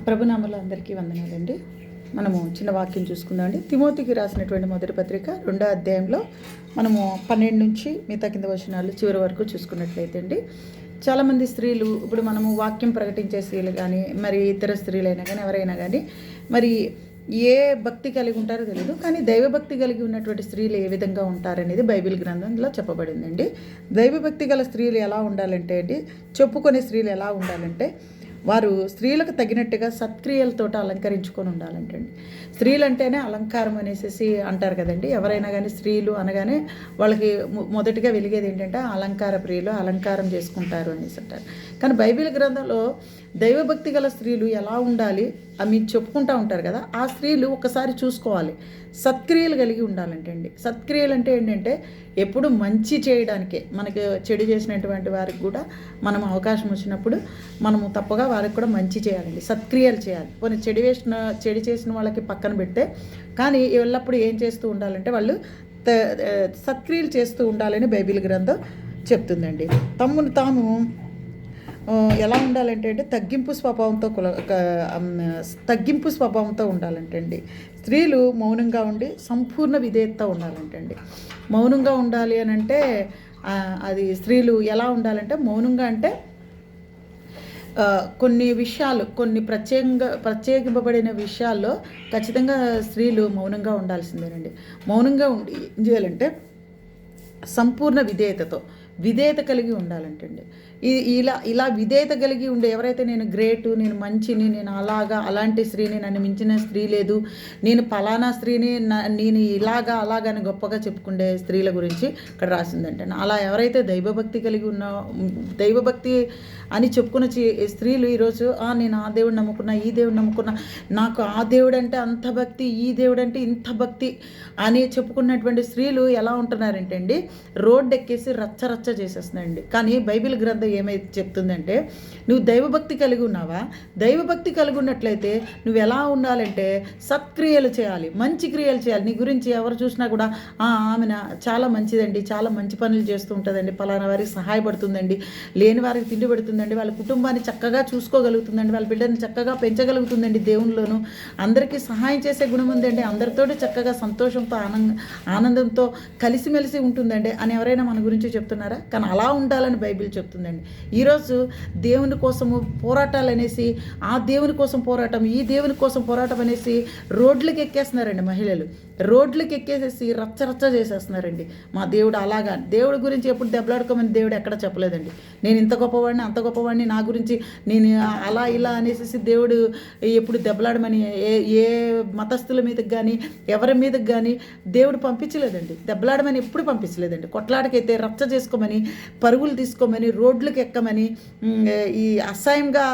ప్రభునామలో అందరికీ వందనాలండి. మనము చిన్న వాక్యం చూసుకుందామండి. తిమోతికి రాసినటువంటి మొదటి పత్రిక 2వ అధ్యాయంలో మనము 12 నుంచి మిగతా కింద వచనాలు చివరి వరకు చూసుకున్నట్లయితే అండి, చాలామంది స్త్రీలు ఇప్పుడు మనము వాక్యం ప్రకటించే స్త్రీలు కానీ మరి ఇతర స్త్రీలైనా కానీ ఎవరైనా కానీ మరి ఏ భక్తి కలిగి ఉంటారో తెలియదు, కానీ దైవభక్తి కలిగి ఉన్నటువంటి స్త్రీలు ఏ విధంగా ఉంటారనేది బైబిల్ గ్రంథంలో చెప్పబడిందండి. దైవభక్తి గల స్త్రీలు ఎలా ఉండాలంటే అండి, చెప్పుకునే స్త్రీలు ఎలా ఉండాలంటే వారు స్త్రీలకు తగినట్టుగా సత్క్రియలతో అలంకరించుకొని ఉండాలంటండి. స్త్రీలు అంటేనే అలంకారం అనేసి అంటారు కదండి. ఎవరైనా కానీ స్త్రీలు అనగానే వాళ్ళకి మొదటిగా వెలిగేది ఏంటంటే అలంకార ప్రియులు, అలంకారం చేసుకుంటారు అనేసి అంటారు. కానీ బైబిల్ గ్రంథంలో దైవభక్తి గల స్త్రీలు ఎలా ఉండాలి అని మీరు చెప్పుకుంటూ ఉంటారు కదా, ఆ స్త్రీలు ఒకసారి చూసుకోవాలి. సత్క్రియలు కలిగి ఉండాలంటండి. సత్క్రియలు అంటే ఏంటంటే ఎప్పుడు మంచి చేయడానికే, మనకి చెడు చేసినటువంటి వారికి కూడా మనం అవకాశం వచ్చినప్పుడు మనము తప్పగా వారికి కూడా మంచి చేయాలండి, సత్క్రియలు చేయాలి. కొన్ని చెడు చేసిన వాళ్ళకి పక్కన పెడితే, కానీ ఎల్లప్పుడూ ఏం చేస్తూ ఉండాలంటే వాళ్ళు సత్క్రియలు చేస్తూ ఉండాలని బైబిల్ గ్రంథం చెప్తుందండి. తమ్మును తాము ఎలా ఉండాలంటే అంటే తగ్గింపు స్వభావంతో ఉండాలంటండి. స్త్రీలు మౌనంగా ఉండి సంపూర్ణ విధేయత ఉండాలంటండి. మౌనంగా ఉండాలి అని అంటే అది స్త్రీలు ఎలా ఉండాలంటే మౌనంగా అంటే కొన్ని విషయాలు, కొన్ని ప్రత్యేకింపబడిన విషయాల్లో ఖచ్చితంగా స్త్రీలు మౌనంగా ఉండాల్సిందేనండి. మౌనంగా ఉండి ఏం చేయాలంటే సంపూర్ణ విధేయత కలిగి ఉండాలంటండి. ఇలా విధేయత కలిగి ఉండే ఎవరైతే నేను గ్రేటు, నేను మంచిని, నేను అలాంటి స్త్రీని, నన్ను మించిన స్త్రీ లేదు, నేను పలానా స్త్రీని, నేను అలాగని గొప్పగా చెప్పుకునే స్త్రీల గురించి ఇక్కడ రాసిందంటే, అలా ఎవరైతే దైవభక్తి కలిగి దైవభక్తి అని చెప్పుకున్న స్త్రీలు ఈరోజు నేను ఆ దేవుడిని నమ్ముకున్నా, ఈ దేవుడిని నమ్ముకున్నా, నాకు ఆ దేవుడు అంటే అంత భక్తి, ఈ దేవుడు అంటే ఇంత భక్తి అని చెప్పుకున్నటువంటి స్త్రీలు ఎలా ఉంటున్నారంటే అండి, రోడ్డు ఎక్కేసి రచ్చ చేసేస్తున్నాయండి. కానీ బైబిల్ గ్రంథం ఏమైతే చెప్తుందంటే, నువ్వు దైవభక్తి కలిగి ఉన్నావా, దైవభక్తి కలిగి ఉన్నట్లయితే నువ్వు ఎలా ఉండాలంటే సత్క్రియలు చేయాలి, మంచి క్రియలు చేయాలి. నీ గురించి ఎవరు చూసినా కూడా ఆమె చాలా మంచిదండి, చాలా మంచి పనులు చేస్తూ ఉంటుందండి, పలానా వారికి సహాయపడుతుందండి, లేని వారికి తిండి పెడుతుందండి, వాళ్ళ కుటుంబాన్ని చక్కగా చూసుకోగలుగుతుందండి, వాళ్ళ బిడ్డని చక్కగా పెంచగలుగుతుందండి, దేవునిలోను అందరికీ సహాయం చేసే గుణం ఉందండి, అందరితోటి చక్కగా సంతోషంతో ఆనందంతో కలిసిమెలిసి ఉంటుందండి అని ఎవరైనా మన గురించి చెప్తున్నారా? కానీ అలా ఉండాలని బైబిల్ చెప్తుందండి. ఈరోజు దేవుని కోసము పోరాటాలు అనేసి, ఆ దేవుని కోసం పోరాటం, ఈ దేవుని కోసం పోరాటం అనేసి రోడ్లకి ఎక్కేస్తున్నారండి. మహిళలు రోడ్లకి ఎక్కేసేసి రచ్చ చేసేస్తున్నారండి. మా దేవుడు అలాగా, దేవుడి గురించి ఎప్పుడు దెబ్బలాడుకోమని దేవుడు ఎక్కడ చెప్పలేదండి. నేను ఇంత గొప్పవాడిని, అంత గొప్పవాడిని, నా గురించి నేను అలా ఇలా అనేసి దేవుడు ఎప్పుడు దెబ్బలాడమని ఏ మతస్థుల మీదకి కానీ ఎవరి మీదకి కానీ దేవుడు పంపించలేదండి. దెబ్బలాడమని ఎప్పుడు పంపించలేదండి. కొట్లాటకైతే రచ్చ చేసుకోమని, పరుగులు తీసుకోమని, రోడ్లకు ఎక్కమని, ఈ అసహ్యంగా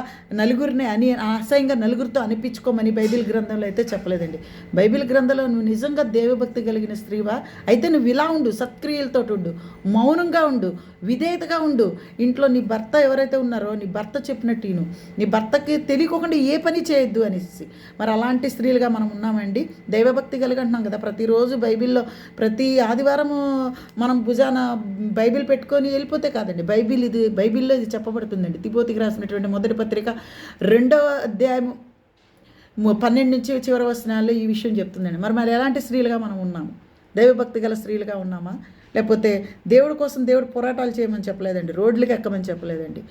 నలుగురితో అనిపించుకోమని బైబిల్ గ్రంథంలో అయితే చెప్పలేదండి. బైబిల్ గ్రంథంలో నువ్వు నిజంగా దేవభక్తి కలిగిన స్త్రీవా అయితే నువ్వు ఇలా ఉండు, సత్క్రియలతో ఉండు, మౌనంగా ఉండు, విధేయతగా ఉండు. ఇంట్లో నీ భర్త ఎవరైతే ఉన్నారో నీ భర్త చెప్పినట్టు నీ భర్తకి తెలియకోకుండా ఏ పని చేయొద్దు అనేసి. మరి అలాంటి స్త్రీలుగా మనం ఉన్నామండి. దైవభక్తి కలిగి అంటున్నాం కదా, ప్రతిరోజు బైబిల్లో ప్రతి ఆదివారము మనం భుజాన బైబిల్ పెట్టుకొని వెళ్ళిపోతే కాదండి. బైబిల్లో ఇది చెప్పబడుతుందండి. తిమోతికి రాసినటువంటి మొదటి పత్రిక 2వ అధ్యాయం 12 నుంచి చివరి వచనాల్లో ఈ విషయం చెప్తుందండి. మరి ఎలాంటి స్త్రీలుగా మనం ఉన్నాము? దైవభక్తి గల స్త్రీలుగా ఉన్నామా? లేకపోతే దేవుడి కోసం దేవుడు పోరాటాలు చేయమని చెప్పలేదండి, రోడ్లకి ఎక్కమని చెప్పలేదండి.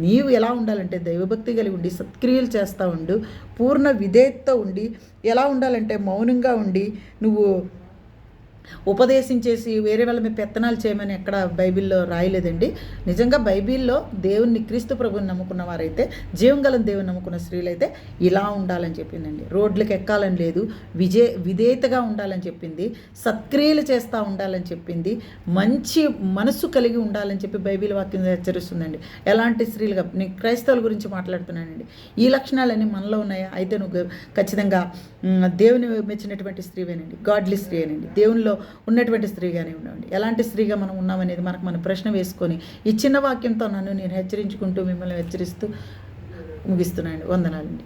నీవు ఎలా ఉండాలంటే దైవభక్తి కలిగి ఉండి సత్క్రియలు చేస్తూ ఉండు, పూర్ణ విధేయతతో ఉండి, ఎలా ఉండాలంటే మౌనంగా ఉండి, నువ్వు ఉపదేశించేసి వేరే వాళ్ళ మీద పెత్తనాలు చేయమని ఎక్కడ బైబిల్లో రాయలేదండి. నిజంగా బైబిల్లో దేవుని, క్రీస్తు ప్రభుని నమ్ముకున్న వారైతే, జీవం గల దేవుని నమ్ముకున్న స్త్రీలైతే ఇలా ఉండాలని చెప్పిందండి. రోడ్లకు ఎక్కాలని లేదు, విధేయతగా ఉండాలని చెప్పింది, సత్క్రియలు చేస్తూ ఉండాలని చెప్పింది, మంచి మనస్సు కలిగి ఉండాలని చెప్పి బైబిల్ వాక్యం హెచ్చరిస్తుందండి. ఎలాంటి స్త్రీలుగా, నేను క్రైస్తవుల గురించి మాట్లాడుతున్నానండి. ఈ లక్షణాలన్నీ మనలో ఉన్నాయా? అయితే నువ్వు ఖచ్చితంగా దేవుని మెచ్చినటువంటి స్త్రీవేనండి, గాడ్లీ స్త్రీ అనండి, దేవునిలో ఉన్నటువంటి స్త్రీగానే ఉండండి. ఎలాంటి స్త్రీగా మనం ఉన్నామనేది మన ప్రశ్న వేసుకొని ఈ చిన్న వాక్యంతో నేను హెచ్చరించుకుంటూ మిమ్మల్ని హెచ్చరిస్తూ ముగిస్తున్నాను. వందనాలండి.